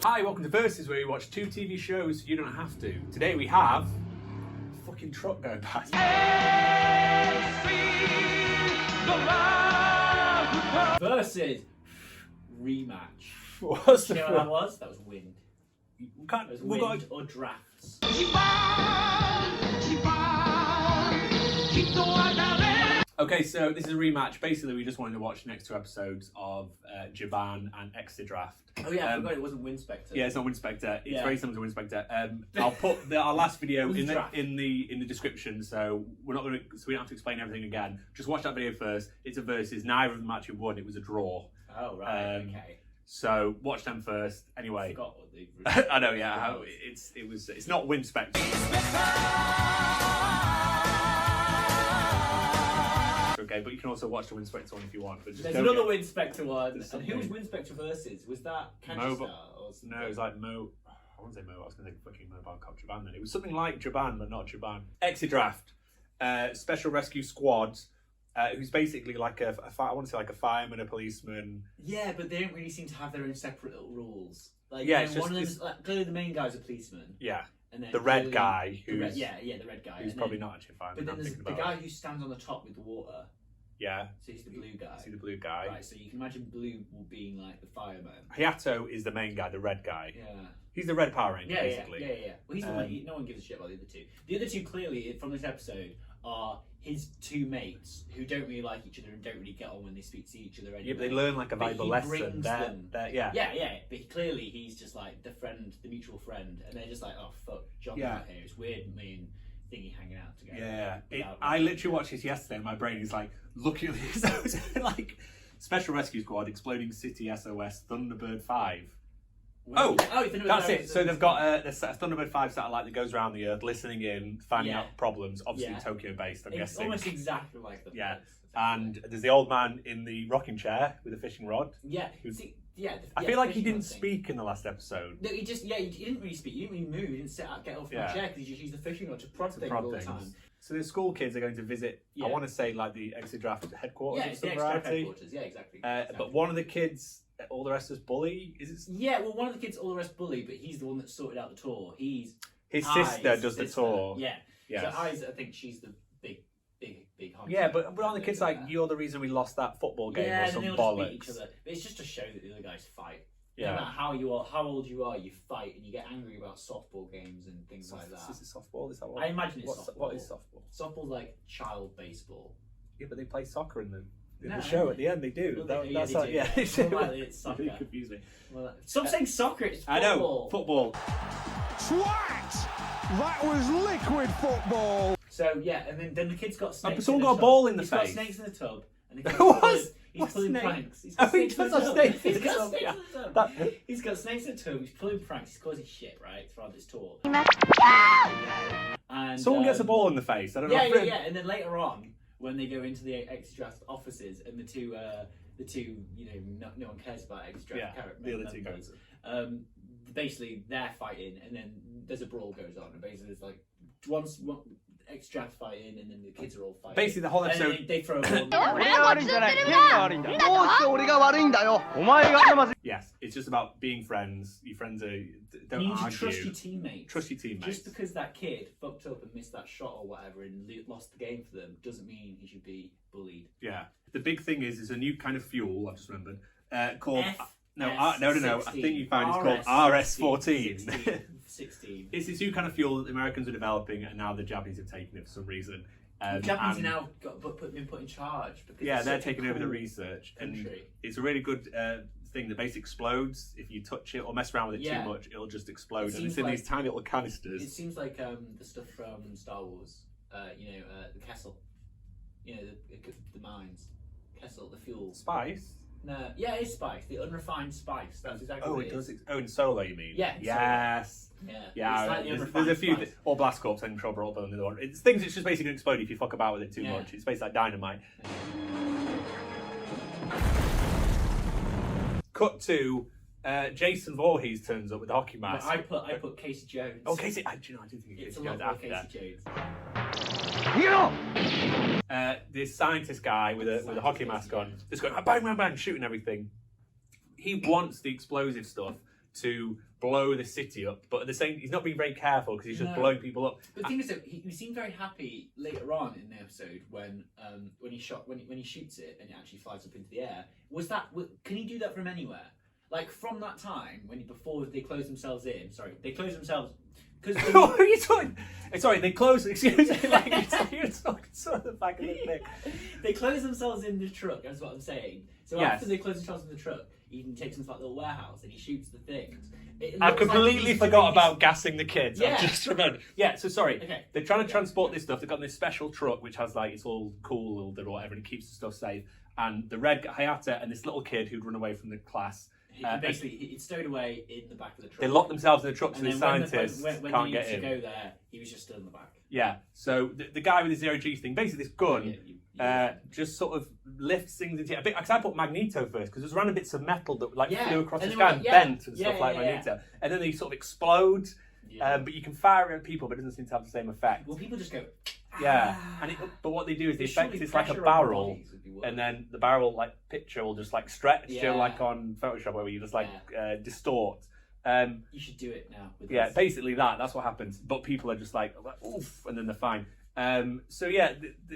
Hi, welcome to Versus, where we watch 2 TV shows you don't have to. Today we have a fucking truck going past. Versus Rematch. What's the You know what that was? That was wind. Can't, It was wind or drafts. Okay, so this is a rematch. Basically, we just wanted to watch the next 2 episodes of Jiban and Exceedraft. Oh yeah, I forgot it wasn't Winspector. Yeah, it's not Winspector. It's Yeah. very similar to Winspector. I'll put our last video It was in draft. the description, so we don't have to explain everything again. Just watch that video first. It's a versus. Neither of them actually won. It was a draw. Oh right, okay. So watch them first. Anyway, I forgot what they. I know. Yeah, how it's not Winspector. Okay, but you can also watch the Winspector one if you want. But just There's don't another get... Winspector one. And something. who was Winspector versus? Was that Mobile. Canchester or something? No, it was like Mo. I wouldn't say Mo. I was going to say fucking Mobile Cop Jiban. Then it was something like Jiban, but not Jiban. Exceedraft, Special Rescue Squad, who's basically like I want to say like a fireman, a policeman. Yeah, but they don't really seem to have their own separate little rules. Like, Yeah, you know, it's just- one of them's like, clearly the main guy's a policeman. Yeah, And then the red clearly guy the who's red guy. who's and probably then, not actually a fireman. But then I'm there's thinking the about guy who stands on the top with the water. Yeah, So he's the blue guy. see the blue guy. Right, so you can imagine Blue being like the fireman. Hayato is the main guy, the red guy. Yeah. He's the Red Power Ranger, Yeah, basically. yeah. Well, he's the one. No one gives a shit about the other two. The other two, clearly, from this episode, are his 2 mates who don't really like each other and don't really get on when they speak to each other anyway. Yeah, but they learn like a But valuable he lesson. brings them. Yeah. Yeah. But clearly, he's just like the mutual friend, and they're just like, oh fuck, John's Yeah. out here. It's weird, me and Thingy hanging out together. Yeah. I literally watched this yesterday, and my brain is like looking at this. Like Special Rescue Squad, Exploding City, SOS, Thunderbird 5. Oh, That's it. So they've got a Thunderbird 5 satellite that goes around the Earth, listening in, finding Yeah. out problems. Obviously, Yeah. Tokyo-based, I'm It's guessing. almost exactly like the Yeah. place, And there's the old man in the rocking chair with a fishing rod. yeah. Who's- I I feel like he didn't speak in the last episode. No, he didn't really speak. He didn't really move. He didn't sit up, get off Yeah. the chair because he just used the fishing rod to prod things Prod all the things. time. So the school kids are going to visit, Yeah. I want to say like the Exceedraft headquarters Yeah, of it's some the extra variety. headquarters. Yeah, exactly. But one of the kids, all the rest is bully. Is it? Yeah, well, one of the kids, all the rest bully, but he's the one that sorted out the tour. His Eyes, sister does the sister. tour. Yeah. Yes. So Eyes, I think she's the big honcho. Yeah, but on the kids like, you're the reason we lost that football game yeah, or some and they'll just beat bollocks. each other. But it's just to show that the other guys fight. Yeah. No matter how old you are, you fight and you get angry about softball games and things like that. Is it softball? Is that what? I imagine it's softball. What is softball? Softball's like child baseball. Yeah, but they play soccer in the No, show at the end. They do. Well, That- they that's do, how, yeah. yeah. Well, like, it's You really soccer. confuse me. Well, stop saying soccer. It's football. I know football. Twat! That was liquid football! So yeah, and then the kid's got snakes. someone in got the a tub. ball in the He's face. got snakes in the tub. And the kid's What? He's What pulling snake? pranks. He's Oh, got he snakes does in the have tub. snakes in He's the got tub, snakes yeah. in the tub. That- He's got snakes in the tub. He's pulling pranks. He's causing shit, right, throughout this tour. And Someone gets a ball in the face. I don't know. Yeah. And then later on, when they go into the Exceedraft offices, and the two, you know, no one cares about Exceedraft Yeah, character the other two members. guys. Basically, they're fighting, and then there's a brawl goes on, and basically there's like one Exceedraft fighting, and then the kids are all fighting. Basically, the whole And then episode. they throw a ball. Yes, it's just about being friends. Your friends are don't You need to argue. trust your teammates. Trust your teammates. Just because that kid fucked up and missed that shot or whatever and lost the game for them doesn't mean he should be bullied. Yeah. The big thing is a new kind of fuel. I've just remembered called. No. I think you found it's called RS-14. 16. It's this new kind of fuel that the Americans are developing, and now the Japanese have taken it for some reason. The Japanese are now been put in charge. Because Yeah, it's they're such a taking over the cool research, and country. it's a really good thing. The base explodes if you touch it or mess around with it Yeah. too much. It'll just explode, It and it's seems in like- these tiny little canisters. It seems like the stuff from Star Wars. The Kessel. You know, the mines. Kessel, the fuel. Spice. No, yeah, it's spice. The unrefined spice. That's exactly Oh, what it it is. does. Oh, in Solo, you mean? Yeah, in Yes. Yeah. Yeah. It's like the There's unrefined a few. spice. Or Blast Corps and Trouble, but another one. It's things. It's just basically gonna explode if you fuck about with it too Yeah. much. It's basically like dynamite. Cut to Jason Voorhees turns up with the hockey mask. I put Casey Jones. Oh, Casey. I do think It's Casey a Jones lot after more that. Casey Jones. This scientist guy with a hockey mask on, just going bang, bang, bang, shooting everything. He wants the explosive stuff to blow the city up, but at the same, he's not being very careful because he's just No. blowing people up. But the thing is, that he seemed very happy later on in the episode when he shoots it and it actually flies up into the air. Can he do that from anywhere? Like from that time before they close themselves in. Sorry, they close themselves because. What are you talking? Sorry, they close. Excuse me, like you're talking sort of the back of the thing. They close themselves in the truck. That's what I'm saying. So Yes. after they close themselves in the truck, he even takes them to that little warehouse and he shoots the things. I completely forgot about gassing the kids. Yeah. I've just remembered. Yeah, so sorry. Okay. They're trying to transport this stuff. They've got this special truck which has like, it's all cool or whatever, and it keeps the stuff safe. And the red Hayata and this little kid who'd run away from the class. Basically, it's stowed away in the back of the truck. They lock themselves in the truck so And the then scientists when can't they get used in. to go there, he was just still in the back. Yeah, so the guy with the zero-G thing, basically this gun, Yeah. just sort of lifts things into it. Because I put Magneto first, because there's random bits of metal that like Yeah, flew across the and they sky were and like, yeah, bent and yeah, stuff like yeah, Magneto. And then they sort of explode, Yeah. but you can fire at people, but it doesn't seem to have the same effect. Well, people just go. Yeah, "Ah." but what they do is the Surely effect is like a pressure on barrel, bodies would be worse. and then the barrel like picture will just like stretch, you know, Yeah. like on Photoshop where you just like distort. You should do it now. With Yeah, this. basically that's what happens. But people are just like oof, and then they're fine. So yeah,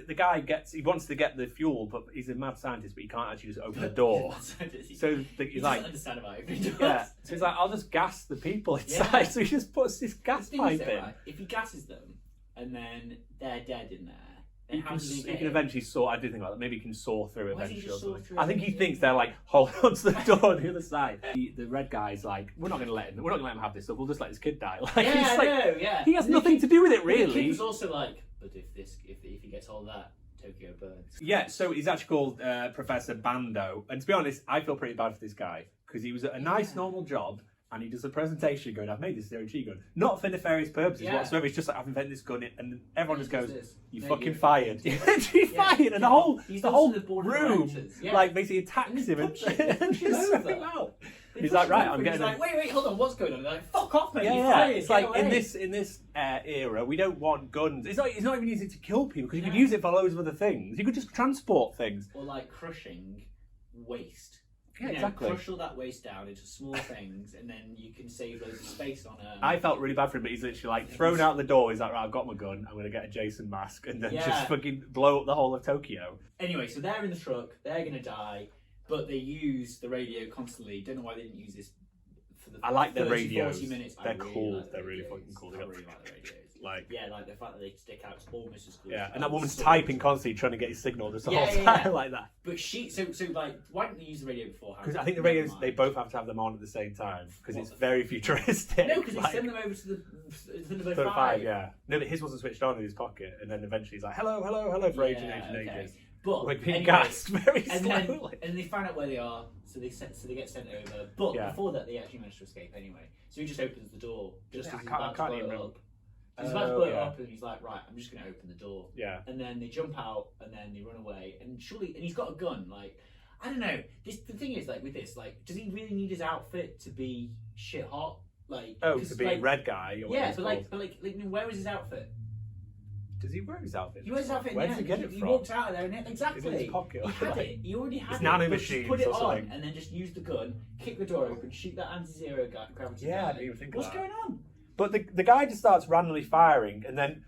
the guy he wants to get the fuel, but he's a mad scientist, but he can't actually just open the door. So he he's like, doesn't understand about it. yeah. So he's like, I'll just gas the people inside. Yeah. So he just puts this gas The thing is pipe though, in. right, if he gasses them and then they're dead in there, then You how can, does he you get can in? eventually saw. I do think about that. Maybe you can saw through Why does he eventually. just Or saw something. through I think he eventually? thinks they're like hold onto the door on the other side. The red guy's like, we're not going to let him have this stuff. We'll just let this kid die. Like, Yeah, he's I like, know, yeah. he has And the nothing kid- to do with it, and the kid really. was also like, but if he gets hold of that, Tokyo burns. Yeah, so he's actually called Professor Bando. And to be honest, I feel pretty bad for this guy because he was at a nice, normal job and he does a presentation going, I've made this zero-G gun. Not for nefarious purposes whatsoever. It's just like, I've invented this gun and everyone just goes, you fucking fired. You're fired. And the whole room like basically attacks him and just throws him out. He's like, right, I'm getting. He's like, wait, hold on, what's going on? They're like, fuck off, mate. Yeah, you're yeah. fired, It's get like away. in this era, we don't want guns. It's not even easy to kill people because you could use it for loads of other things. You could just transport things. Or like crushing waste. Yeah, You know, exactly. Crush all that waste down into small things, and then you can save loads of space on a. I felt really bad for him, but he's literally like thrown out the door. He's like, right, I've got my gun. I'm going to get a Jason mask and then just fucking blow up the whole of Tokyo. Anyway, so they're in the truck. They're gonna die, but they use the radio constantly. Don't know why they didn't use this for the. I like their 30, radios. 40 minutes. They're I really cool. like the They're really radios. fucking cool. I They got really like the radios. like. Yeah, like the fact that they stick out is almost as cool. Yeah, as and that woman's sword. typing constantly trying to get his signal just the Yeah, whole yeah, time yeah. like that. But so like, why didn't they use the radio beforehand? Because I think the Never radios, mind. they both have to have them on at the same time because What it's the very futuristic. No, because they like, send them over to the Thunderbird Third 5. five, yeah. No, but his wasn't switched on in his pocket, and then eventually he's like, hello, hello, hello for ages and ages and okay. ages. But Like being anyway, gassed very and slowly. then they find out where they are, so they get sent over. But Yeah. before that, they actually manage to escape anyway. So he just opens the door just Yeah, as he's I about can't to even blow it remember. up. He's about to blow it yeah. up, and he's like, right, I'm just going to open the door. Yeah. And then they jump out, and then they run away. And he's got a gun. Like, I don't know. The thing is, like with this, like, does he really need his outfit to be shit hot? Like, Oh, 'cause, to be like, red guy or whatever yeah, it's but called. where is his outfit? Does he wear his outfit? He wears his outfit. Where yeah, does he get it He from? walked out of there, and exactly. Is it in his pocket? He had Like, it. He already had it's it. nanomachines but just put it or on, something. and then just use the gun, kick the door open, shoot that anti-zero gravity Yeah, I guy. didn't even think of What's that. going on? But the guy just starts randomly firing, and then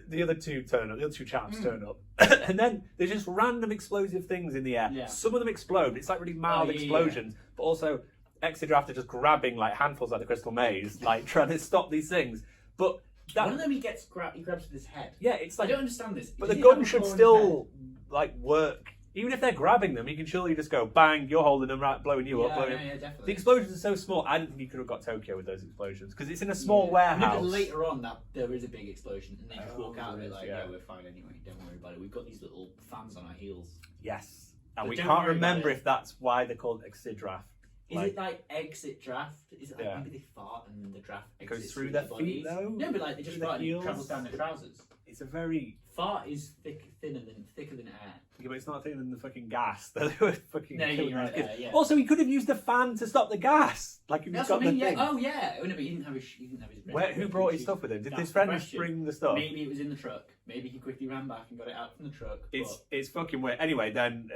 the other two turn up. The other two chaps turn up, and then there's just random explosive things in the air. Yeah. Some of them explode. It's like really mild Oh, yeah, explosions, but also Exceedraft are just grabbing like handfuls like the Crystal Maze, like trying to stop these things. But One of them he grabs with his head. yeah, it's I like. don't understand this. But Does the he have gun a should claw in his still like work. Even if they're grabbing them, you can surely just go bang. You're holding them, right, blowing you head? up. Blowing Yeah, The definitely. explosions are so small. I didn't think he could have got Tokyo with those explosions because it's in a small No, warehouse. but later on, that there is a big explosion, and they just walk out of it like, yeah. yeah, we're fine anyway. Don't worry about it. We've got these little fans on our heels. Yes, and But we don't can't worry about remember it. if that's why they're called Exceedraft. Is it like exit draft? Is it like Yeah. maybe they fart and the draft It goes exits through their bodies? feet, though? No, but like they just Through their fart and it heels? travels down their trousers. It's a very Fart is thicker than air. yeah, but it's not thinner than the fucking gas. They were fucking No, killing you're right these there, kids. yeah. Also, he could have used the fan to stop the gas. Like if he's That's got what I mean. the Yeah. thing. Oh yeah. Oh no, but he didn't have his. Who brought his stuff with him? Did That's his the friend question. bring the stuff? Maybe it was in the truck. Maybe he quickly ran back and got it out from the truck. It's fucking weird. Anyway, then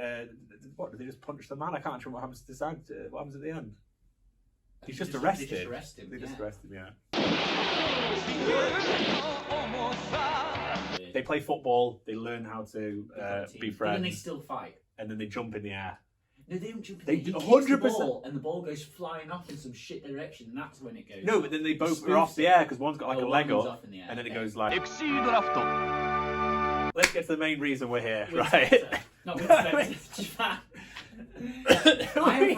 what did they just punch the man? I can't remember what happens to what happens at the end. He's just They arrested. just arrest him. They just yeah. arrest him, yeah. They play football. They learn how to be But friends. then they still fight. And then they jump in the air. No, they don't jump. They He do- kicks 100%. the ball, and the ball goes flying off in some shit direction, and that's when it goes. No, but then they both Spoofs are off the it. air because one's got like a one leg goes up, off in the air, and then it okay. goes like. Exceedraft. Let's get to the main reason we're here, With right? Spencer. Not with Spencer, Japan. I have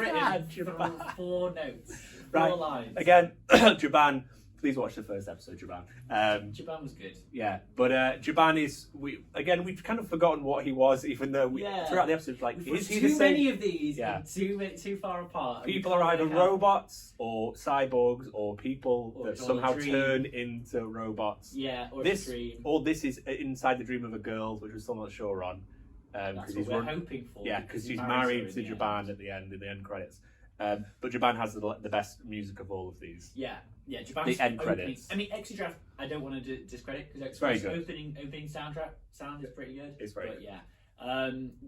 written 4 notes, 4 Right. lines. Again, Jiban. Please watch the first episode, Jiban. Japan was good. Yeah, but Jiban is we've kind of forgotten what he was, even though throughout the episode, like, We've is he too the same? many of these, Yeah. and too far apart. People are either robots or cyborgs or people Or that it's all somehow a dream. turn into robots. Yeah, or This a dream. or this is inside the dream of a girl, which we're still not sure on. That's what we're hoping for. Yeah, because he she's marries married her to in the Jiban end. at the end in the end credits. But Jiban has the best music of all of these. Yeah, Japan's The end opening, credits. I mean, Exeedraft, I don't want to discredit because It's very good. opening sound is pretty good. It's very but good. yeah,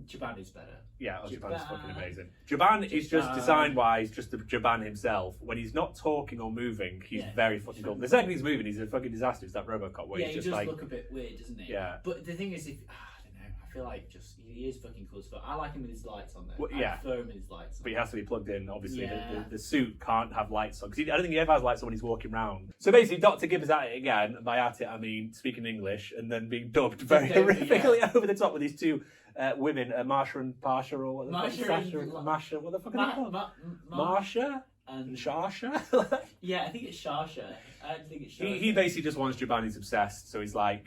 Japan is better. Yeah, Jiban's Jiban. fucking amazing. Jiban is just Jiban. design-wise just the Jiban himself. When he's not talking or moving, he's very fucking cool. The second he's moving, he's a fucking disaster. It's that Robocop where Yeah, he's he just does like, look a bit weird, doesn't he? Yeah. But the thing is, I don't know. I feel like he is fucking cool as fuck. I like him with his lights on though. Well, I yeah. prefer him with his lights on. but he has to be plugged in. Obviously, Yeah. the suit can't have lights on because I don't think he ever has lights on when he's walking around. So basically, Dr. Gibb is at it again. By at it, I mean speaking English and then being dubbed very Dubbed over, horrifically over the top with these two women, Marsha and Pasha, or what the fuck? Marsha Sasha and- and Masha. What the fuck are they called? Marsha and and Shasha. yeah, I think it's Shasha. I think it's Shasha. he basically just wants Jiban. He's obsessed. So he's like,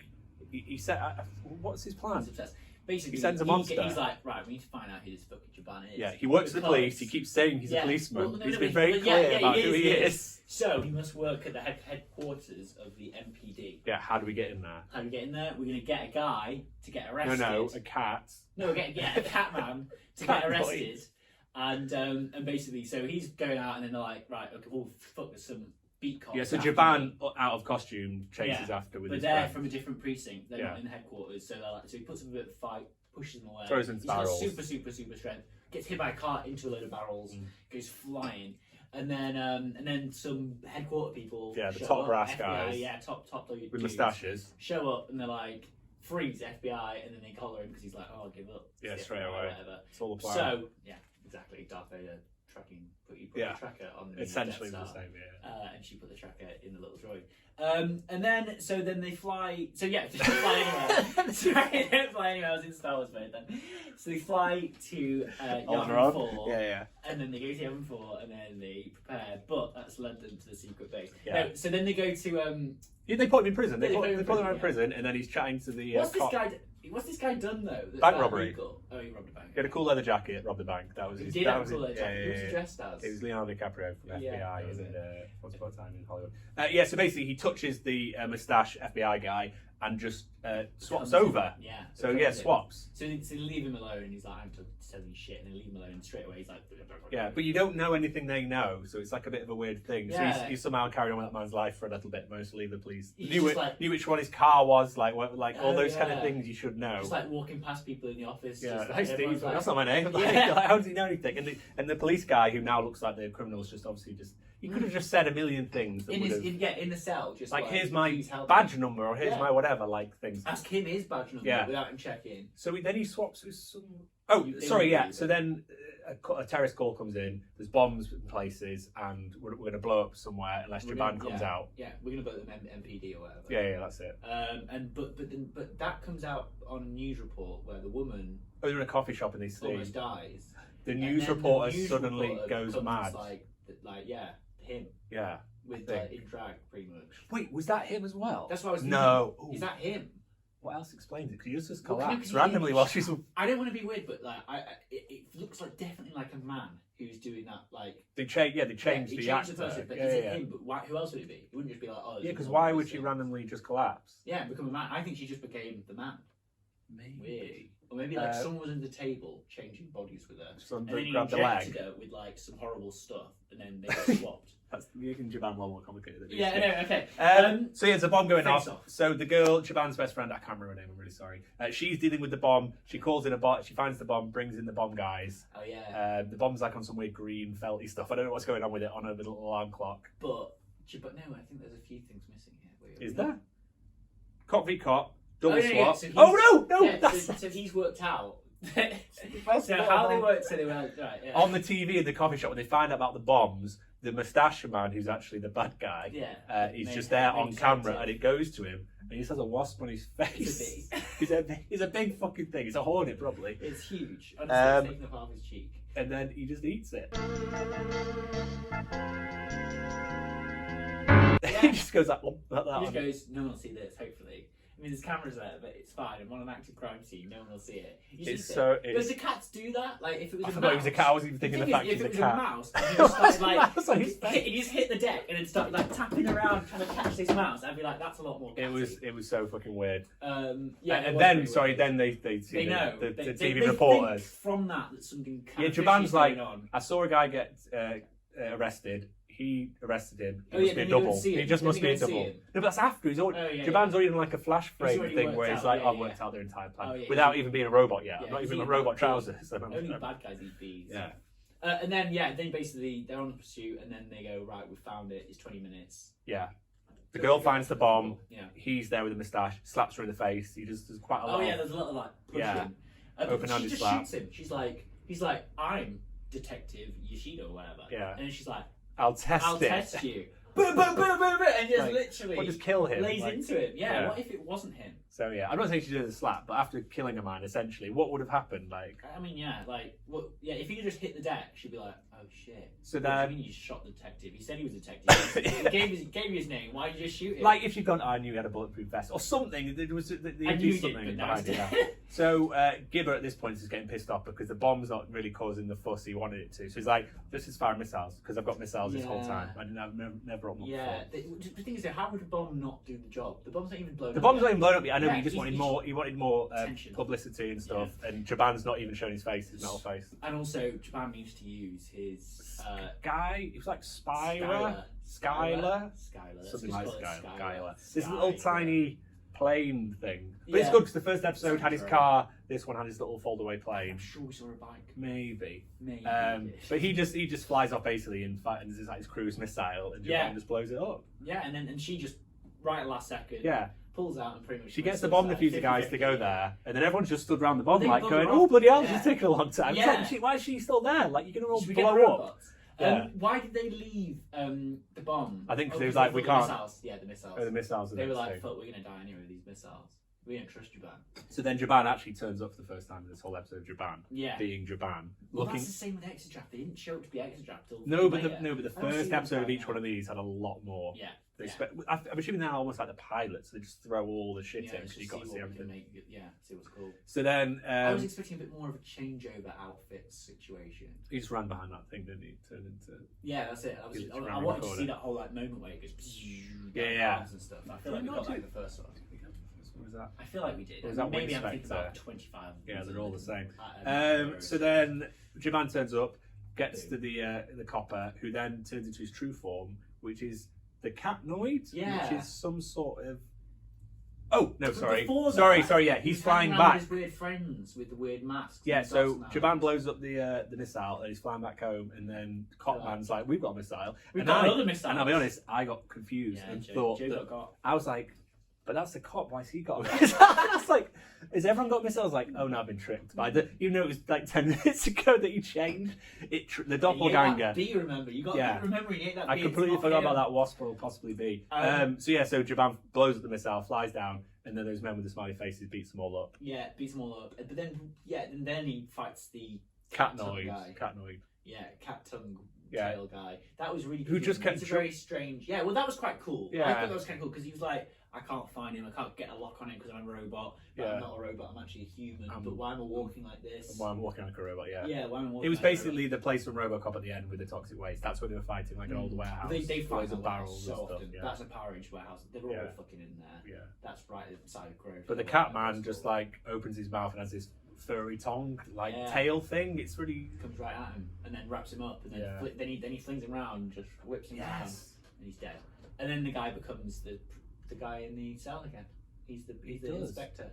he said, what's his plan? He's obsessed. Basically, He sends a monster. He's like, right, we need to find out who this fucking Japan is. Yeah, he works for the Because- police. He keeps saying he's a Yeah. policeman. Well, no, He's no, been but- very but clear yeah, about he who he is. So he must work at the headquarters of the MPD. Yeah, how do we get in there? How do we get in there? We're going to get a guy to get arrested. No, a cat. No, get a cat man to Cat get boy. arrested. And basically, so he's going out and then they're like, right, okay, well, fuck, there's some beat cops. Yeah, so after Japan, me. out of costume, chases Yeah, after with But his they're friend. from a different precinct. They're Yeah. not in the headquarters. So they're like, so he puts them a bit of a fight, pushes them away. Throws into He's got barrels. super strength. Gets hit by a car into a load of barrels. Goes flying. And then some headquarter people. Yeah, the show top up, brass FBI, guys. Yeah, top With dudes, moustaches. show up and they're like, freeze FBI, and then they collar him because he's like, oh, I'll give up. Yeah, It's straight FBI, away. Whatever. It's all the plan. So yeah, exactly. Darth Vader put Yeah. the tracker on the Essentially Death the Star. same, yeah. And she put the tracker in the little droid. And then they fly. So yeah, they don't fly anywhere. Sorry, they don't fly anywhere. I was in Star Wars mode then. So they fly to On their Yavin own? 4. Yeah. And then they go to Yavin 4, and then they prepare. But that's led them to the secret base. Yeah. No, so then they go to Yeah, they put him in prison. They Yeah, put him in yeah. prison, and then he's chatting to the what's cop. this guy done though? That's Bank that robbery. illegal? Oh, he robbed a bank. He had a cool leather jacket, robbed the bank. That was He his. did that have was a cool his, leather jacket. Who was he dressed as? It was Leonardo DiCaprio from Yeah, FBI that was in it. Once Upon a Time in Hollywood. Yeah, so basically he touches the moustache FBI guy and just swaps Comes in. over. Yeah. So comes yeah, in. swaps. So they leave him alone. He's like, I'm telling you shit, and they leave him alone. And straight away, he's like, Yeah, but you don't know anything they know, so it's like a bit of a weird thing. So Yeah. he's somehow carried on with that man's life for a little bit. Mostly the police He's knew just like- knew which one his car was, like all Oh, those kind of yeah. things you should know. just like walking past people in the office. Yeah, just hey like, Steve, everyone's like- that's not my name. Like, Yeah. like, how does he know anything? And the police guy who now looks like the criminal's just obviously just he could have just said a million things that in would his have in the cell, just like here's my "Please help badge me." number or here's Yeah. my whatever like things. Ask him his badge number Yeah. without him checking. So then he swaps with some. Oh, They sorry, wouldn't yeah. believe So it. then a terrorist call comes in. There's bombs in places, and we're going to blow up somewhere unless We're Japan gonna- comes yeah. out. Yeah, we're gonna put them MPD or whatever. Yeah, that's it. But that comes out on a news report where the woman Oh, they're in a coffee shop and they see almost dies. the And news then the reporter news suddenly reporter goes becomes mad. Like yeah, him Yeah. with think. in drag pretty much. Wait, was that him as well? That's what I was thinking. No. Ooh. Is that him? What else explains it? Because you just Well, collapse can you- randomly while she's. I don't want to be weird, but like it looks like definitely like a man who's doing that. Like They changed. Yeah, they changed he the changed actor. the person, but yeah, is it yeah. him? But who else would it be? It wouldn't just be like, oh. Yeah, it's because a why woman, would it's she him. randomly just collapse? Yeah, become a man. I think she just became the man. Maybe. Weird. Or maybe someone was under the table changing bodies with her. Someone And then he grabbed the injected leg. her with like some horrible stuff, and then they got swapped. That's making Jiban a lot more complicated than it Yeah, used to. no, okay. So yeah, it's a bomb going Face off. off. So the girl, Jiban's best friend, I can't remember her name, I'm really sorry. She's dealing with the bomb. She calls in a bot. She finds the bomb, brings in the bomb guys. Oh yeah. The bomb's like on some weird green felty stuff. I don't know what's going on with it on a little alarm clock. But no, I think there's a few things missing here. Wait, Is there? Cop v cop, double Oh, swap. yeah, so he's- Oh no, Yeah, that's so he's worked out. First So of all, how they worked, so they were like, right, yeah. on the TV in the coffee shop when they find out about the bombs. The moustache man, who's actually the bad guy, Yeah. he's Main- just there main on camera, detective. and it goes to him, and he just has a wasp on his face. He's a big fucking thing. It's a hornet, probably. It's huge. Honestly, it's taking up half his cheek. And then he just eats it. He just goes like that. He just goes, no one will see this, hopefully. I mean, there's cameras there, but it's fine. I'm on an active crime scene, no one will see it. You just It's eat so. it. Does the cats do that? Like, if it was I a forgot mouse, it was a cat. I wasn't even thinking the thing fact is, he's if a it was cat. a mouse, and you just started like, Mouse on his face. he just hit the deck and then started like tapping around trying to catch this mouse. I'd be like, that's a lot more. It was so fucking weird. Yeah. And it then was pretty weird. then they see They know. the They TV think reporters. from that something. Yeah, kind of Jiban's fishy's like, going on. I saw a guy get arrested. He arrested him. He Oh, must yeah, be a then you don't double. see He him. just Then must you be a don't see double. him. No, but that's after. He's already, Oh, yeah, Jiban's already done like a flash frame already thing worked where it's out, like, yeah, I've yeah. worked out their entire plan Oh, yeah, without he's- even being a robot yet. Yeah, I'm not he's even in eating robot bees. trousers. Only bad guys eat bees. Yeah. And then basically they're on the pursuit, and then they go, right, we found it. It's 20 minutes. Yeah. The girl finds the bomb. Yeah. He's there with a moustache, slaps her in the face. He does quite a lot. Oh yeah, there's a lot of like pushing. Yeah. But Open-handed she just slap. shoots him. He's like, I'm Detective Yoshida or whatever. Yeah. And then she's like, I'll test I'll it. test you. Boom, boom, boom, boom, boom, and just Like, literally Or just kill him. lays like- into him. Yeah, yeah. What if it wasn't him? So yeah, I'm not saying she did a slap, but after killing a man, essentially, what would have happened? Like, I mean, yeah, like, what? Yeah, if he just hit the deck, she'd be like, oh shit. So What do then- you mean you shot the detective? He said he was a detective. He gave you his name. Why did you just shoot him? like if you'd gone, I knew he had a bulletproof vest or something. There was the I knew he something did, but now behind he's it. dead. So Gibber at this point is getting pissed off because the bomb's not really causing the fuss he wanted it to. So he's like, "This is firing missiles because I've got missiles this whole Yeah. time. I didn't have never up one Yeah, before." the thing is, though, how would a bomb not do the job? The bomb's not even blown The up bomb's yet. not even blown up yet. I know, Yeah, but he just wanted more. He wanted more Attention. publicity and stuff. And Jiban's not even showing his face, his metal face. And also, Jiban used to use his Guy, it was like Skylar. Skylar, Let's something just like call it Skylar. This little tiny plane thing, but it's Yeah. good because the first episode had his Right. car. This one had his little foldaway I'm plane. sure we saw a bike. Maybe. Maybe. But he just flies off basically and it's like his cruise missile and Jiban Yeah. just blows it up. Yeah, and she just right at last second. Yeah. Pulls out and pretty much. She gets the commits bomb suicide. diffuser guys to go 50-50. there, and then everyone's just stood around the bomb Well, they like bugger going, off. "Oh bloody hell, this Yeah. is taking a long time." It's Yeah. like, why is she still there? Like, you're gonna all Should we get the blow up. robots? Yeah. Why did they leave the bomb? I think 'cause Oh, it was like, we the can't- Missiles. Yeah, the missiles. Oh, the missiles. are They the were next like, thing. "Fuck, we're gonna die anyway with these missiles. We don't trust Jiban." So then Jiban actually turns up for the first time in this whole episode of Jiban, Yeah. being Jiban, Well, looking. that's the same with Exedraft. They didn't show it to be Exedraft till No, but later. the I don't first see them episode of trying each out. one of these had a lot more. Yeah. They yeah. I'm assuming they're almost like the pilots. They just throw all the shit in Yeah, because just you got to what see we can everything. make. Yeah, see what's cool. So then I was expecting a bit more of a changeover outfit situation. he just ran behind that thing, didn't he? Turned into. Yeah, that's it. He just I ran wanted to around see the that whole like moment where it goes down Yeah. arms and stuff. I feel like we Not got that too- in the first one. What was that? I feel like we did. Or was that Maybe Wing I'm thinking Spectre? about 25. Yeah, they're all the same. Heroes. So then Jiban turns up, gets to the copper, who then turns into his true form, which is the Catnoid, Yeah. which is some sort of. Oh no! But Sorry, before sorry. that, Yeah, he's hanging flying around back. with his weird friends with the weird masks. Yeah, and so dots Jiban now. blows up the missile and he's flying back home, and then Copman's like, "We've got a missile." We've and got I- another missile. And I'll be honest, I got confused Yeah, and Joe, thought Joe that, got. I was like, "But that's the cop. Why's he got a missile?" That's like, has everyone got missiles? Like, oh no, I've been tricked. Even though it was like 10 minutes ago that you changed it. The doppelganger. Do you remember? You got Yeah. to remember he ate that. I bee, completely it's not forgot him. about that wasp will possibly be. So Jiban blows up the missile, flies down, and then those men with the smiley faces beats them all up. Yeah, beats them all up. But then he fights the Catnoid. guy. Catnoid. Yeah, cat tongue Yeah. tail guy. That was really Who just kept He's a very strange. Yeah, well, that was quite cool. Yeah. I thought that was kind of cool because he was like, I can't find him. I can't get a lock on him because I'm a robot. But Yeah. I'm not a robot. I'm actually a human. But why am I walking like this? Why I'm walking like a robot, yeah. Yeah, why am I walking It was like a basically the place from RoboCop at the end with the toxic waste. That's where they were fighting, like an old warehouse. robot? They fight loads of the barrels so and stuff. often. Yeah. That's a Power Rangers warehouse. They're all Yeah. fucking in there. Yeah. That's right inside of Grove. But the Catman just like opens his mouth and has this furry tongue Yeah. tail thing. It's really Comes right at him and then wraps him up and then Yeah. then he flings him around and just whips him around yes. and he's dead. And then the guy becomes the guy in the cell again. He's the does. inspector.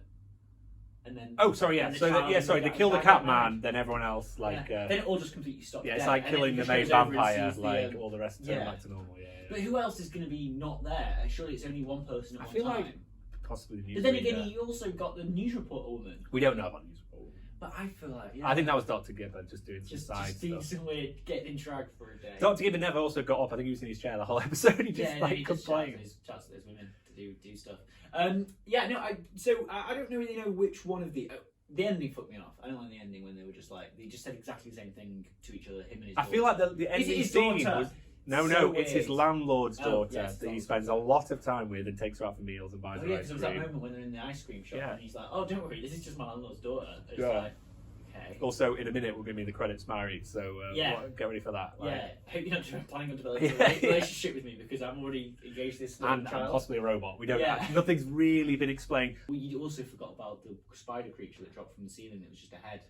And then Oh, sorry, yeah. and the So child and they guy- kill the guy cat get man. married. Then everyone else then it all just completely stops. yeah, it's dead. like And then killing he the just main goes over and vampire. sees Like all the rest turn yeah. back to normal. Yeah. But who else is going to be not there? Surely it's only one person at I one feel time. like possibly the news. But then again, you also got the news reporter woman. we don't know about news report. But I feel like I think that was Dr. Gibbon just doing some just side doing stuff. some weird getting in drag for a day. Dr. Gibbon never also got up. I think he was in his chair the whole episode. He just and then he just complained. chats to those women to do stuff. I don't really know which one of the ending fucked me off. I don't like the ending when they were just like they just said exactly the same thing to each other. Him and his. I feel like the Is it ending his scene daughter? was. No, So it's his weird. landlord's Oh, daughter yes, that he it's spends a lot of time with and takes her out for meals and buys Oh her yeah, ice because there was that cream. moment when they're in the ice cream shop Yeah. and he's like, "Oh, don't worry, this is just my landlord's daughter." It's Yeah. like, okay. Also, in a minute, we're going to be in the credits married, so Yeah. get ready for that. Yeah, I hope you're not planning on developing Yeah, a relationship with me because I'm already engaged to this little And child. possibly a robot. We don't. Yeah. Nothing's really been explained. You also forgot about the spider creature that dropped from the ceiling. It was just a head.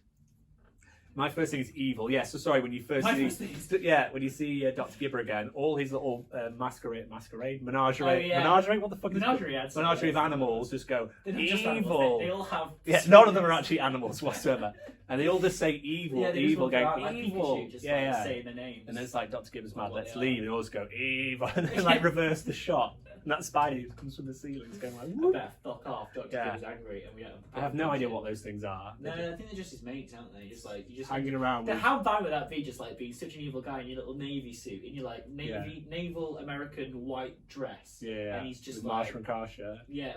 My first thing is evil. Yeah. So sorry when you first My see. first thing is- When you see Dr. Gibber again, all his little menagerie. Oh, yeah. Menagerie. What the fuck is it? Menagerie ads. Menagerie of animals just go They're not just evil. animals, they all have. Yeah, none of them are actually animals whatsoever, and they all just say evil, Yeah, they just evil, walk go around like evil. Pikachu, just yeah. saying their names. And then it's like Dr. Gibbons mad, What let's they leave, are. and they all just go evil, and then like reverse the shot, and that spider just comes from the ceiling, it's going like. I Whoop. better fuck off. Dr. Yeah. Gibbs angry, and we don't. I have no idea what those things are. No, I think they're just his mates, aren't they? Just like you just Hanging around. With, How bad would that be? Just like being such an evil guy in your little navy suit, in your like naval American white dress. yeah, and he's just with like Marshall and Karsha, yeah.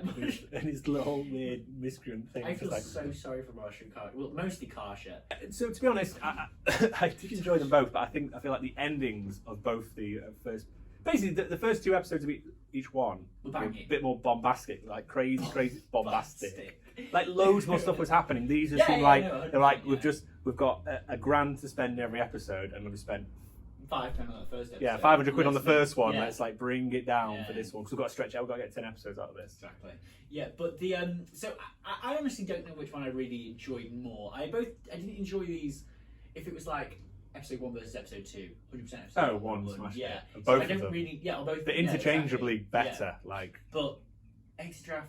and his little weird miscreant thing. I feel just like, so sorry for Marshall and Karsha. Well, mostly Karsha. So to be honest, I did enjoy them both, but I feel like the endings of both the first, basically the first two episodes of each one Were were a banging. bit more bombastic, like crazy bombastic. Like loads more stuff was happening. These just Yeah, seem yeah, like no, they're like 100%, we've got a grand to spend every episode, and we've spent £5 on the first episode. yeah £500 on the first one. Yeah. Let's like bring it down Yeah. for this one because we've got to stretch out. We've got to get 10 episodes out of this. Exactly. Yeah, but the so I honestly don't know which one I really enjoyed more. I didn't enjoy these. If it was like episode 1 versus episode 2, 100% episode Oh, 1. one smashed Yeah. it. So Both I of don't them. really. Yeah, or both. They're yeah, interchangeably exactly. better. Yeah. Like But Exeedraft,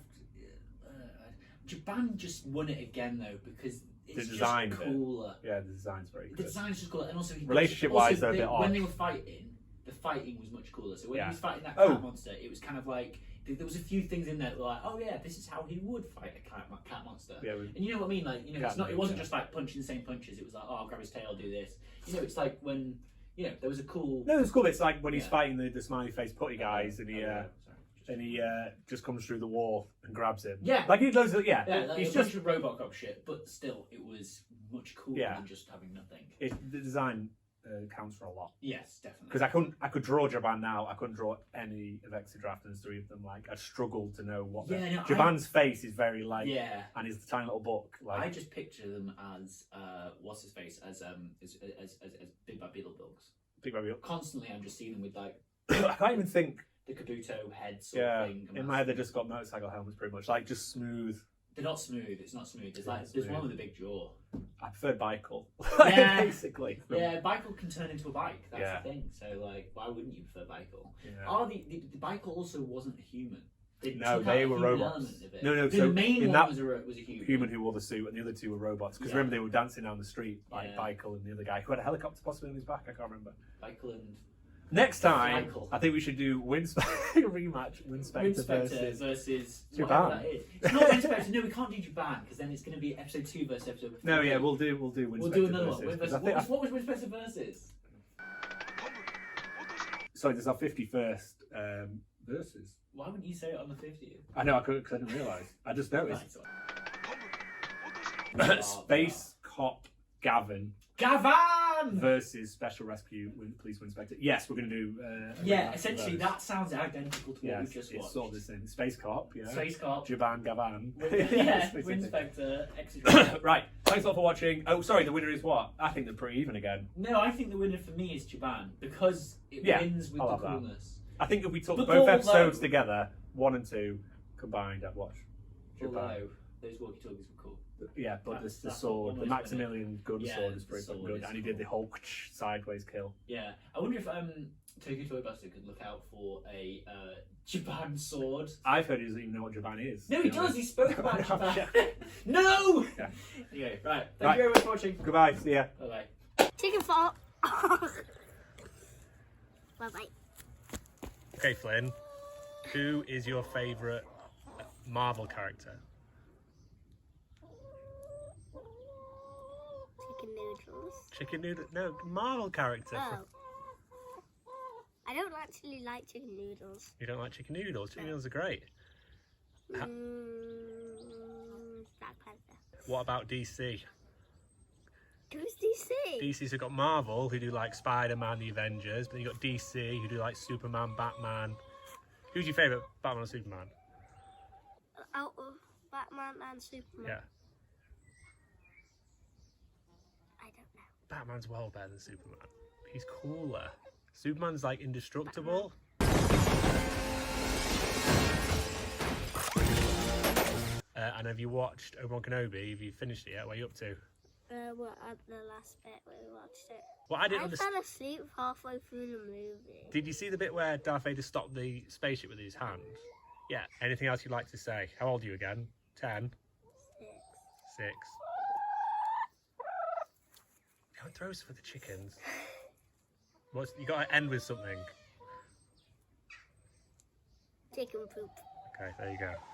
Jiban just won it again though because it's design just of it. cooler. yeah, the design's very The good. design's just cooler, and also Relationship-wise, they're a bit odd. When they were fighting, the fighting was much cooler. So when Yeah. he was fighting that Oh. cat monster, it was kind of like there was a few things in there that were like, oh yeah, this is how he would fight a cat monster. Yeah, And you know what I mean? Like, you know, Cat it's not. It moves, wasn't yeah. just like punching the same punches. It was like, oh, I'll grab his tail, do this. You know, it's like when there was a cool. No, it's cool. It's like when he's Yeah. fighting the smiley face putty guys, and he Sorry. just comes through the wall and grabs him. Yeah. like he does. Yeah, Yeah, like he's a just bunch of RoboCop shit, but still, it was much cooler Yeah. than just having nothing. the design counts for a lot. Yes, definitely. Because I could draw Jiban now. I couldn't draw any of Exeedraft and the three of them. Like I struggled to know what. Yeah, no, Jiban's face is very like, Yeah. and his tiny little book. Like I just picture them as what's his face as Big Bad Beetleborgs. big baby. Constantly, I'm just seeing them with like I can't even think. the Kabuto head sort Yeah, of thing. in my head they just got motorcycle helmets, pretty much. Like just smooth. They're not smooth. It's not smooth. There's Not there's smooth. one with a big jaw. I prefer Bikel. Yeah. basically. Yeah, Bikel can turn into a bike. That's Yeah. the thing. So like, why wouldn't you prefer Bikel? Yeah. The Bikel also wasn't a human. They No, took they out the were human robots. element of it. No, The so main in one that- was a human. Human who wore the suit, and the other two were robots. Because Yeah. remember they were dancing down the street, like Yeah. Bikel and the other guy who had a helicopter possibly on his back. I can't remember. Bikel and Next time, Bikel. I think we should do rematch. Winspector versus Jiban. whatever that is. It's not Winspector. No, we can't do Jiban because then it's going to be episode 2 versus episode 4. No, yeah, we'll do Winspector. We'll do another one. versus, 'cause I think What was Winspector versus? sorry, there's our 51st versus. Why wouldn't you say it on the 50th? I know I couldn't because I didn't realise. I just noticed. Right. Space Cop Gavin Gavan! versus Special Rescue Police Winspector. Yes, we're going to do. A Yeah, rematch of essentially those. that sounds identical to what Yes, we've just it's watched. sort of the same. Space Cop, yeah. Space Cop. Jiban Gavan. Yeah, Space Cop. Winspector, Exeedraft. Right, thanks a lot for watching. Oh, sorry, the winner is what? I think they're pretty even again. No, I think the winner for me is Jiban because it Yeah, wins with I'll the have that. coolness. I think if we took But both although- episodes together, 1 and 2, combined, I'd watch Jiban. Although those walkie-talkies were cool. Yeah, but That's- the that's sword, the almost Maximilian gun Yeah, sword is the pretty sword good, is and he did the cool. whole sideways kill. Yeah, I wonder if Tokyo Toy Buster could look out for a Jiban sword. I've heard he doesn't even know what Jiban is. No, he does. He spoke about Oh, Jiban. shit. No. Yeah. Anyway, right. Thank Right. you very much for watching. Goodbye. See ya. Bye bye. Chicken fall. Bye bye. Okay, Flynn. Who is your favourite Marvel character? Chicken noodles. Chicken noodle? No, Marvel character. Oh. I don't actually like chicken noodles. You don't like chicken noodles? Chicken noodles are great. Black Panther. What about DC? Who's DC? DC's have got Marvel, who do like Spider-Man, the Avengers, but then you got DC, who do like Superman, Batman. Who's your favourite, Batman or Superman? Out of Batman and Superman. Yeah, I don't know. Batman's well better than Superman. He's cooler. Superman's like indestructible. And have you watched Obi-Wan Kenobi? Have you finished it yet? Where are you up to? We're at the last bit where we watched it. Well, I didn't I understand. fell asleep halfway through the movie. Did you see the bit where Darth Vader stopped the spaceship with his hand? Yeah. Anything else you'd like to say? How old are you again? 10? 6. 6. Can't throw us for the chickens. You got to end with something. Chicken poop. Okay, there you go.